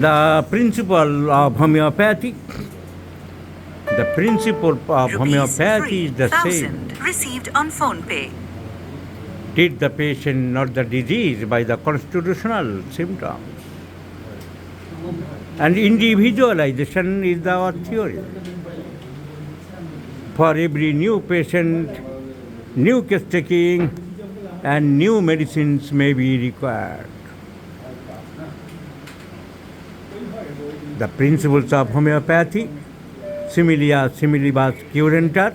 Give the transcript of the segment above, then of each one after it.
The principle of homeopathy, the principle of homeopathy is the same. Received on phone pay. Treat the patient, not the disease, by the constitutional symptoms. And individualization is our theory. For every new patient, new case taking and new medicines may be required. The principles of homeopathy, similia similibus curantur,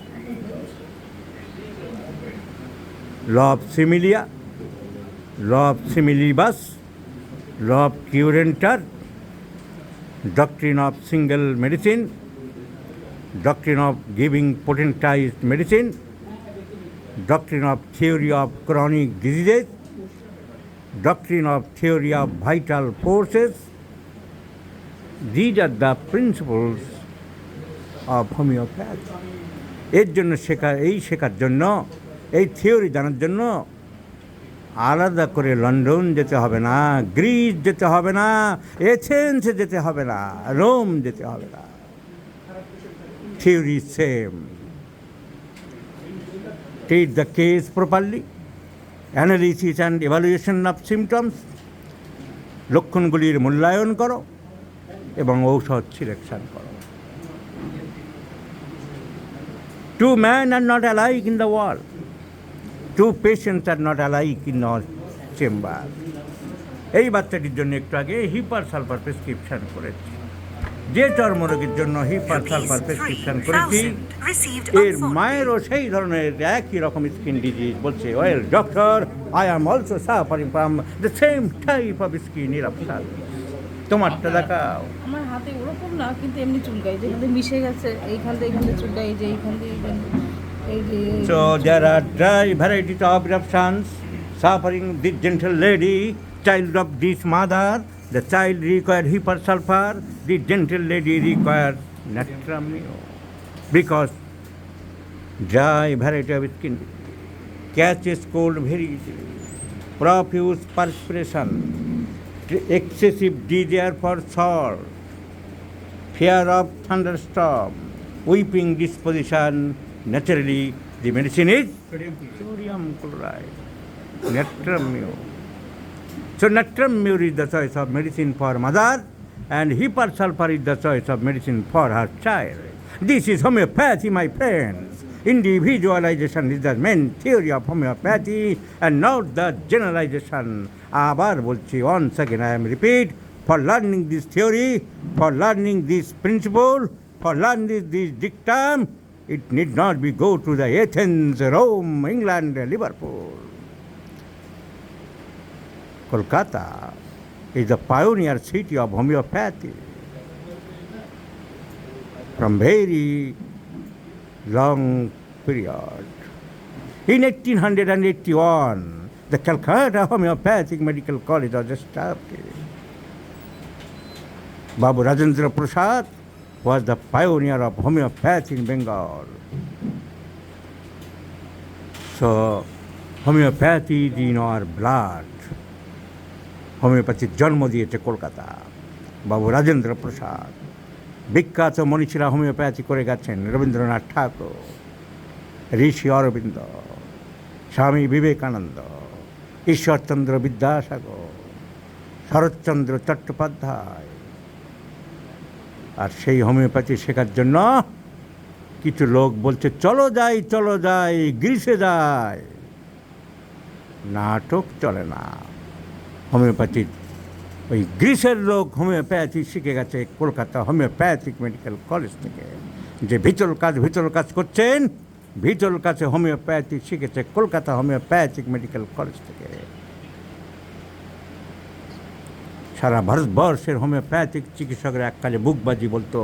law of similia, law of similibus, law of curantur, doctrine of single medicine, doctrine of giving potentized medicine, doctrine of theory of chronic diseases, doctrine of theory of vital forces. These are the principles of homeopathy. এর জন্য শেখার জন্য এই theory জানার জন্য আলাদা করে London যেতে হবে না, গ্রিস যেতে হবে না, এথেন্সে যেতে হবে না, রোম যেতে হবে না। Theory same. Treat the case properly, analysis and evaluation of symptoms, লক্ষণগুলির মূল্যায়ন করো এবং ঔষধ সিলেকশন করো। Two men are not alike in the world. Two patients are not alike in our chamber. এই বাচ্চাটির জন্য একটু আগে হিপার সালফার প্রেসক্রিপশন করেছি। যে চর্মরোগের জন্য হিপার সালফার প্রেসক্রিপশন করেছি, এর মায়েরও সেই ধরনের একই রকম স্কিন ডিজিজ। বলছে, well doctor, I am also suffering from the same type of skin eruption. তোমারটা দেখাও। আমার হাতে ওরকম না, কিন্তু এমনি চুলকাই, যেখানে মিশে গেছে এইখান থেকে চুলকাই, যে এইখান থেকে এই যে। So there are dry varieties of eruptions suffering this gentle lady, child of this mother. The child required hypersulfur, the gentle lady required natrum neo. Because dry variety of skin catches cold very easily, profuse perspiration, excessive desire for salt, fear of thunderstorm, weeping disposition. Naturally, the medicine is sodium chloride, natrum neo. So natrum neo is the choice of medicine for mother, and hypersulfur is the choice of medicine for her child. This is homeopathy, my friends. Individualization is the main theory of homeopathy and not the generalization. আবার বলছি, once again I am repeat, for learning this theory, for learning this principle, for learning this dictum, it need not be go to the Athens, Rome, England, Liverpool. Kolkata is the pioneer city of homeopathy. From very long period. In 1881, the Calcutta Homeopathic Medical College was established. Babu Rajendra Prasad was the pioneer of homeopathy in Bengal. So, homeopathy is in our blood. হোমিওপ্যাথির জন্ম দিয়েছে কলকাতা, বাবু রাজেন্দ্র প্রসাদ। বিখ্যাত মনীষীরা homeopathy করে গেছেন, রবীন্দ্রনাথ ঠাকুর, ঋষি অরবিন্দ, স্বামী বিবেকানন্দ, ঈশ্বরচন্দ্র বিদ্যাসাগর, শরৎচন্দ্র চট্টোপাধ্যায়। আর সেই homeopathy শেখার জন্য কিছু লোক বলছে, চলো যাই গ্রিসে যাই। নাটক চলে না। হোমিওপ্যাথি ওই গ্রিসের লোক হোমিওপ্যাথি শিখে গেছে কলকাতা হোমিওপ্যাথিক মেডিকেল কলেজ থেকে। যে ভিতর কাজ করছেন, ভিতর কাছে হোমিওপ্যাথি শিখেছে কলকাতা হোমিওপ্যাথিক মেডিকেল কলেজ থেকে। সারা ভারতবর্ষের হোমিওপ্যাথিক চিকিৎসকরা এককালে বুকবাজি বলতো,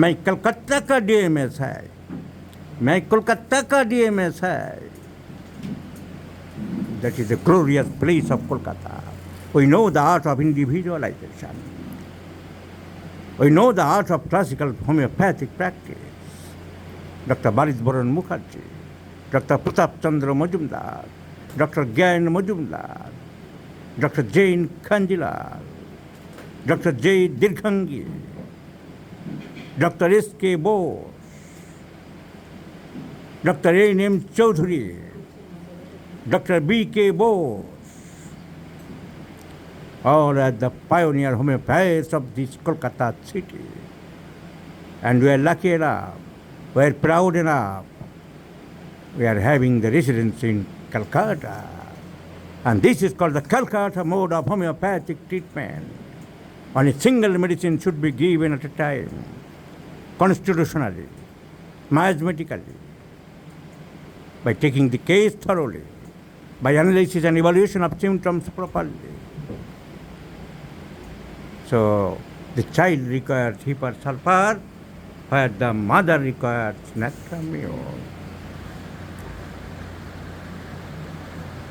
मैं कलकत्ता का DMS है, मैं कोलकाता का DMS है। That is the glorious place of Kolkata. We know the art of individualization. We know the art of classical homeopathic practice. Dr. Baris Boron Mukherjee, Dr. Pratap Chandra Majumdar, Dr. Gyan Majumdar, Dr. Jane Kanjilal, Dr. J. Dirkhangi, Dr. S.K. Bose, Dr. A.N.M. Chaudhary, Dr. B.K. Bose, all are the pioneer homeopaths of this Kolkata city. And we are lucky enough, we are proud enough, we are having the residence in Calcutta. And this is called the Calcutta mode of homeopathic treatment. Only single medicine should be given at a time, constitutionally, miasmatically, by taking the case thoroughly, by analysis and evaluation of symptoms properly. So the child requires hypersulfur, where the mother requires natramyol.